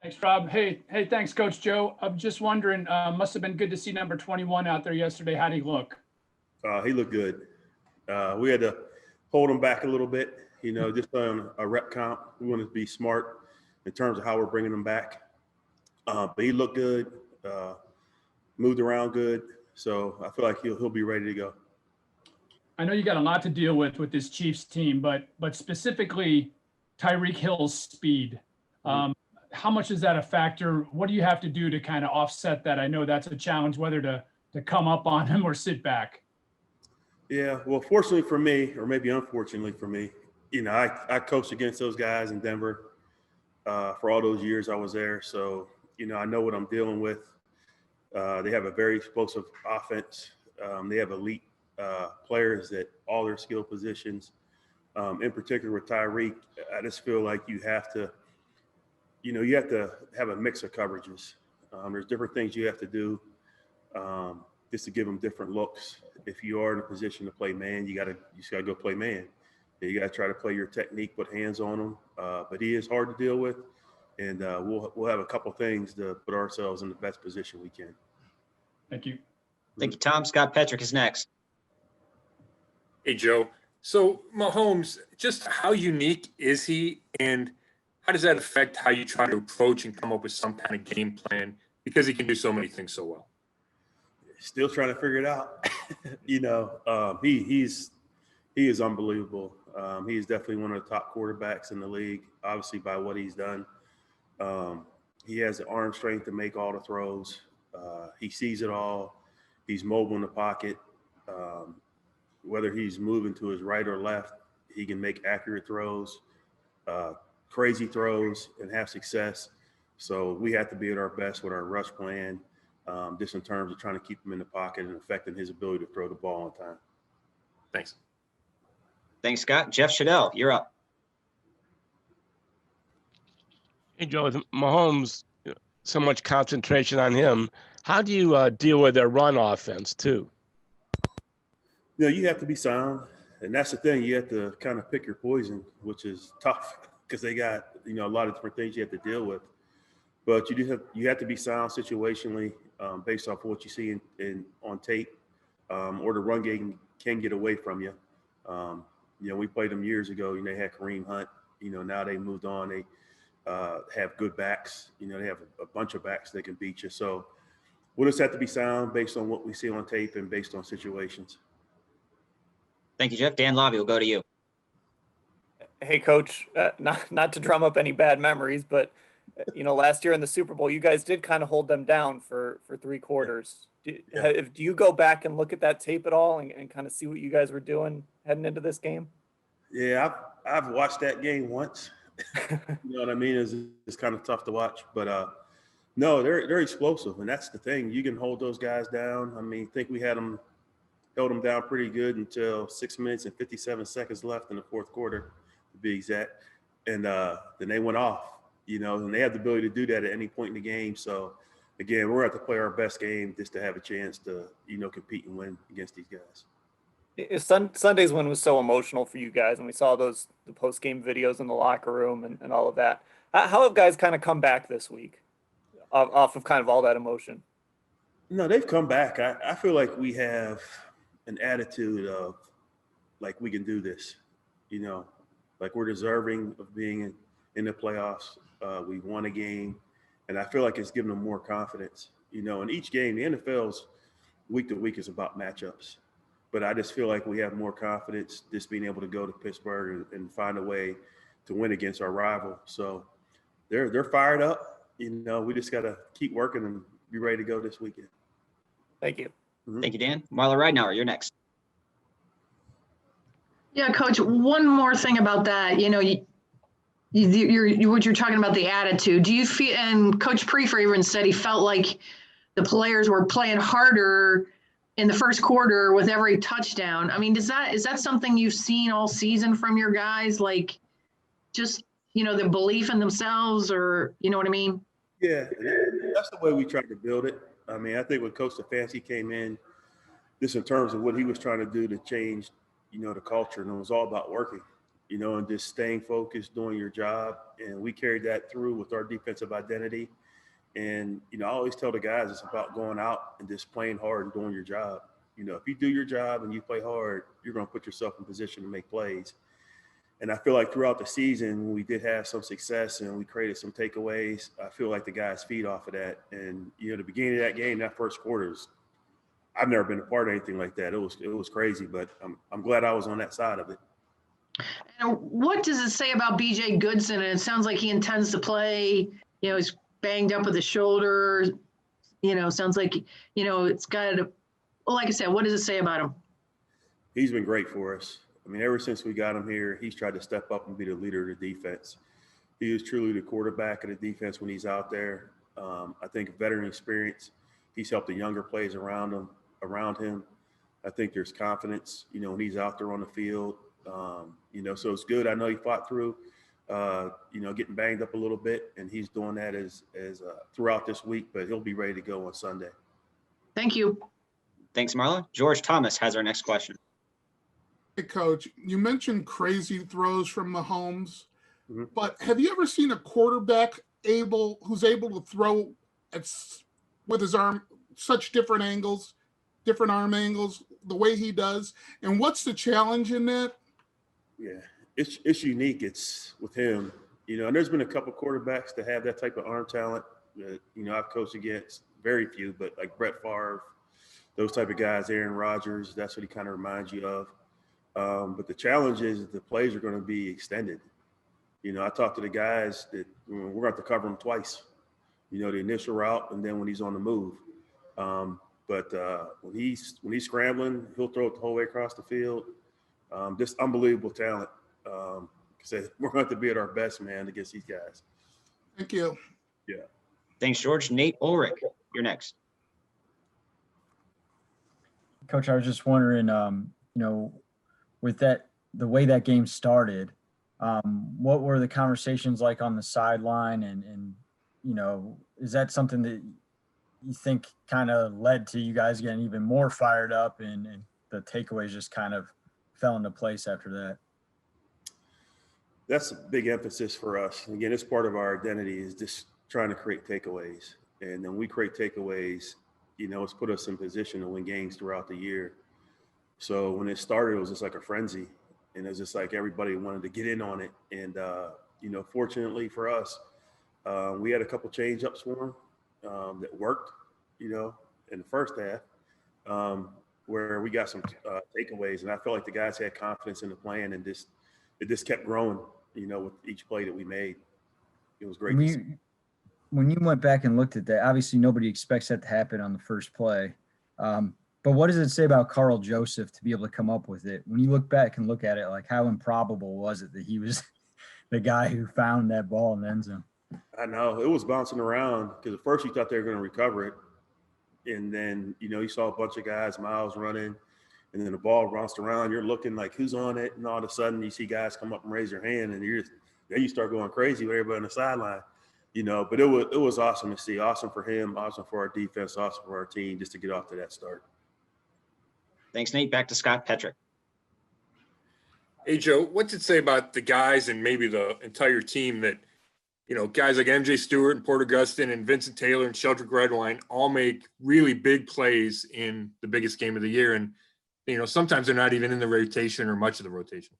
Thanks, Rob. Hey, thanks, Coach Joe. I'm just wondering, must have been good to see number 21 out there yesterday. How'd he look? He looked good. We had to hold him back a little bit, just on a rep comp. We wanted to be smart in terms of how we're bringing him back. But he looked good, moved around good. So I feel like he'll be ready to go. I know you got a lot to deal with this Chiefs team, but specifically Tyreek Hill's speed. How much is that a factor? What do you have to do to kind of offset that? I know that's a challenge, whether to come up on him or sit back. Yeah, well, fortunately for me, or maybe unfortunately for me, I coached against those guys in Denver for all those years I was there. So, I know what I'm dealing with. They have a very explosive offense. They have elite players at all their skill positions. In particular with Tyreek, I just feel like you have to have a mix of coverages. There's different things you have to do just to give them different looks. If you are in a position to play man, you just gotta go play man. You gotta try to play your technique, put hands on him. But he is hard to deal with, and we'll have a couple things to put ourselves in the best position we can. Thank you. Thank you, Tom. Scott Petrick is next. Hey, Joe. So Mahomes, just how unique is he, and how does that affect how you try to approach and come up with some kind of game plan? Because he can do so many things so well. Still trying to figure it out. He is unbelievable. He is definitely one of the top quarterbacks in the league, obviously by what he's done. He has the arm strength to make all the throws. He sees it all. He's mobile in the pocket. Whether he's moving to his right or left, he can make accurate throws, crazy throws, and have success. So we have to be at our best with our rush plan, just in terms of trying to keep him in the pocket and affecting his ability to throw the ball on time. Thanks. Thanks, Scott. Jeff Shadell, you're up. Hey, Joe, with Mahomes, so much concentration on him. How do you deal with their run offense, too? You have to be sound. And that's the thing. You have to kind of pick your poison, which is tough because they got, a lot of different things you have to deal with. But you have to be sound situationally based off of what you see on tape, or the run game can get away from you. We played them years ago. They had Kareem Hunt. Now they moved on. They have good backs. They have a bunch of backs that can beat you. So we'll just have to be sound based on what we see on tape and based on situations. Thank you, Jeff. Dan Lobby, will go to you. Hey, Coach, not to drum up any bad memories, but, last year in the Super Bowl, you guys did kind of hold them down for 3 quarters. Do you go back and look at that tape at all and kind of see what you guys were doing heading into this game? Yeah, I've watched that game once. You know what I mean? It's kind of tough to watch. But, no, they're explosive, and that's the thing. You can hold those guys down. I think we held them down pretty good until 6 minutes and 57 seconds left in the fourth quarter, to be exact. And then they went off, and they have the ability to do that at any point in the game. So, again, we're going to have to play our best game just to have a chance to, compete and win against these guys. Sunday's win was so emotional for you guys, and we saw the post-game videos in the locker room and all of that. How have guys kind of come back this week off of kind of all that emotion? No, they've come back. I feel like we have an attitude of, like, we can do this, like we're deserving of being in the playoffs. We won a game, and I feel like it's given them more confidence. In each game, the NFL's week to week is about matchups. But I just feel like we have more confidence just being able to go to Pittsburgh and find a way to win against our rival. So they're fired up. We just got to keep working and be ready to go this weekend. Thank you. Mm-hmm. Thank you, Dan. Marla Ridenour, you're next. Yeah, Coach, one more thing about that. What you're talking about, the attitude. Do you feel, and Coach Prefer even said he felt like the players were playing harder in the first quarter with every touchdown. Is that something you've seen all season from your guys? Like, just, the belief in themselves, or, you know what I mean? Yeah, that's the way we try to build it. I think when Coach Stefanski came in, just in terms of what he was trying to do to change, the culture, and it was all about working. and just staying focused, doing your job. And we carried that through with our defensive identity. And, I always tell the guys it's about going out and just playing hard and doing your job. If you do your job and you play hard, you're going to put yourself in position to make plays. And I feel like throughout the season, when we did have some success and we created some takeaways, I feel like the guys feed off of that. And, the beginning of that game, that first quarters, I've never been a part of anything like that. It was crazy, but I'm glad I was on that side of it. And what does it say about BJ Goodson? And it sounds like he intends to play. He's banged up with the shoulder. Sounds like, it's got – well, like I said, what does it say about him? He's been great for us. Ever since we got him here, he's tried to step up and be the leader of the defense. He is truly the quarterback of the defense when he's out there. I think veteran experience. He's helped the younger players around him. I think there's confidence, when he's out there on the field. So it's good. I know he fought through, getting banged up a little bit, and he's doing that as throughout this week, but he'll be ready to go on Sunday. Thank you. Thanks, Marla. George Thomas has our next question. Hey, Coach, you mentioned crazy throws from Mahomes, Mm-hmm. but have you ever seen a quarterback who's able to throw with his arm, such different arm angles, the way he does? And what's the challenge in that? Yeah, it's unique. It's with him, and there's been a couple quarterbacks that have that type of arm talent that, I've coached against, very few, but like Brett Favre, those type of guys, Aaron Rodgers, that's what he kind of reminds you of. But the challenge is that the plays are going to be extended. I talked to the guys that we're going to have to cover him twice, the initial route and then when he's on the move. But when he's scrambling, he'll throw it the whole way across the field. Just unbelievable talent. So we're going to have to be at our best, man, against these guys. Thank you. Yeah. Thanks, George. Nate Ulrich, you're next. Coach, I was just wondering, with the way that game started, what were the conversations like on the sideline? And is that something that you think kind of led to you guys getting even more fired up and the takeaways just kind of fell into place after that? That's a big emphasis for us. Again, it's part of our identity is just trying to create takeaways. And then we create takeaways, it's put us in position to win games throughout the year. So when it started, it was just like a frenzy. And it was just like everybody wanted to get in on it. And, fortunately for us, we had a couple change ups for them that worked, in the first half, where we got some takeaways. And I felt like the guys had confidence in the plan and it just kept growing, with each play that we made. It was great. When you went back and looked at that, obviously nobody expects that to happen on the first play. But what does it say about Carl Joseph to be able to come up with it? When you look back and look at it, like how improbable was it that he was the guy who found that ball in the end zone? I know. It was bouncing around because at first you thought they were going to recover it. And then, you saw a bunch of guys, Miles running, and then the ball bounced around. You're looking like who's on it, and all of a sudden you see guys come up and raise their hand, and then you start going crazy with everybody on the sideline. But it was awesome to see. Awesome for him, awesome for our defense, awesome for our team just to get off to that start. Thanks, Nate. Back to Scott Petrick. Hey, Joe, what's it say about the guys and maybe the entire team that, guys like MJ Stewart and Porter Gustin and Vincent Taylor and Sheldrick Redwine all make really big plays in the biggest game of the year. And, sometimes they're not even in the rotation or much of the rotation.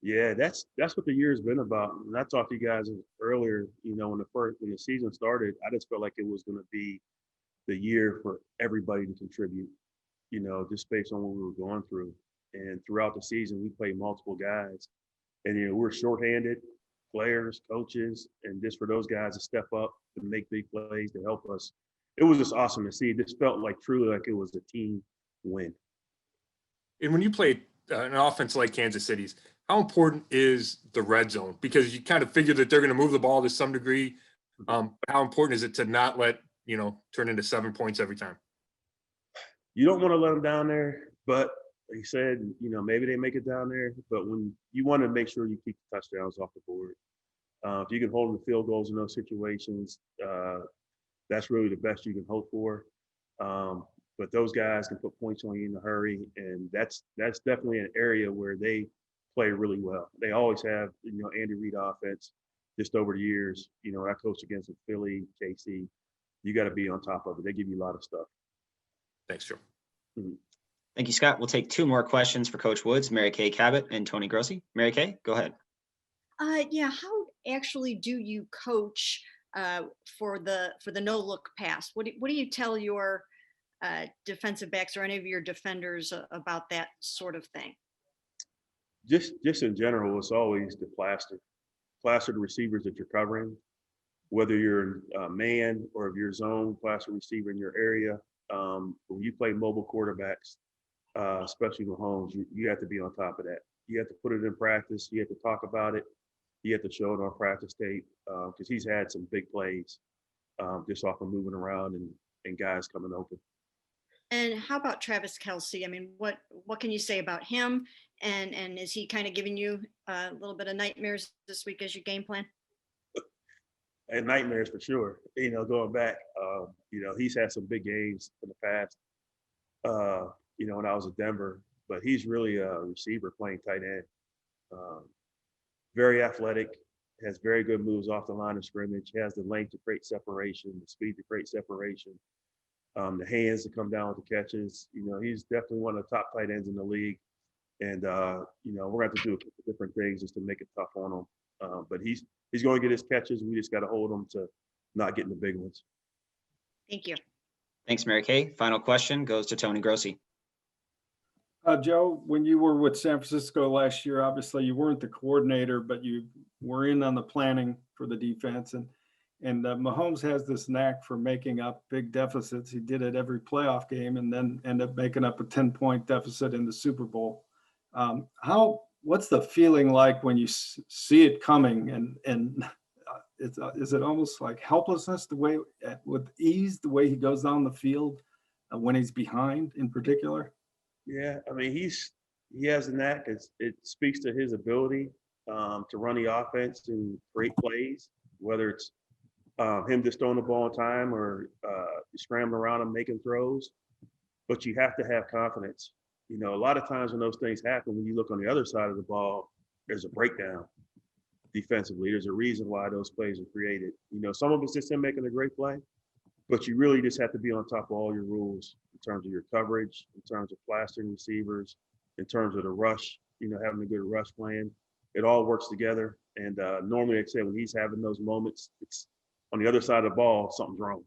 Yeah, that's what the year's been about. And I talked to you guys earlier, when the season started, I just felt like it was going to be the year for everybody to contribute, just based on what we were going through. And throughout the season, we played multiple guys. And, we're shorthanded, players, coaches, and just for those guys to step up and make big plays to help us. It was just awesome to see. It just felt like truly like it was a team win. And when you play an offense like Kansas City's, how important is the red zone? Because you kind of figure that they're going to move the ball to some degree. How important is it to not let, turn into 7 points every time? You don't want to let them down there, but like you said, maybe they make it down there. But when you want to make sure you keep the touchdowns off the board, if you can hold them to field goals in those situations, that's really the best you can hope for. But those guys can put points on you in a hurry, and that's definitely an area where they play really well. They always have, Andy Reid offense just over the years. I coached against Philly, KC. You got to be on top of it. They give you a lot of stuff. Thanks, Joe. Thank you, Scott. We'll take 2 more questions for Coach Woods, Mary Kay Cabot and Tony Grossi. Mary Kay, go ahead. Yeah, how actually do you coach for the no look pass? What do you tell your defensive backs or any of your defenders about that sort of thing? Just in general, it's always the plaster the receivers that you're covering, whether you're a man or if you're zone plaster receiver in your area. When you play mobile quarterbacks, especially Mahomes, you have to be on top of that. You have to put it in practice. You have to talk about it. You have to show it on practice tape because he's had some big plays just off of moving around and guys coming open. And how about Travis Kelce? I mean, what can you say about him? And is he kind of giving you a little bit of nightmares this week as your game plan? And nightmares for sure. Going back, he's had some big games in the past. When I was at Denver, but he's really a receiver playing tight end. Very athletic, has very good moves off the line of scrimmage, has the length to create separation, the speed to create separation, the hands to come down with the catches. He's definitely one of the top tight ends in the league. And, we're going to have to do a couple different things just to make it tough on him. But he's going to get his catches. We just got to hold him to not getting the big ones. Thank you. Thanks, Mary Kay. Final question goes to Tony Grossi. Joe, when you were with San Francisco last year, obviously you weren't the coordinator, but you were in on the planning for the defense. And Mahomes has this knack for making up big deficits. He did it every playoff game and then ended up making up a 10-point deficit in the Super Bowl. What's the feeling like when you see it coming? And is it almost like helplessness with ease, the way he goes down the field when he's behind in particular? Yeah, I mean, he has a knack. It speaks to his ability to run the offense and create plays, whether it's him just throwing the ball on time or scrambling around and making throws. But you have to have confidence. A lot of times when those things happen, when you look on the other side of the ball, there's a breakdown defensively. There's a reason why those plays are created. Some of it's just him making a great play, but you really just have to be on top of all your rules in terms of your coverage, in terms of plastering receivers, in terms of the rush, having a good rush plan. It all works together. And normally, like I said, when he's having those moments, it's on the other side of the ball, something's wrong.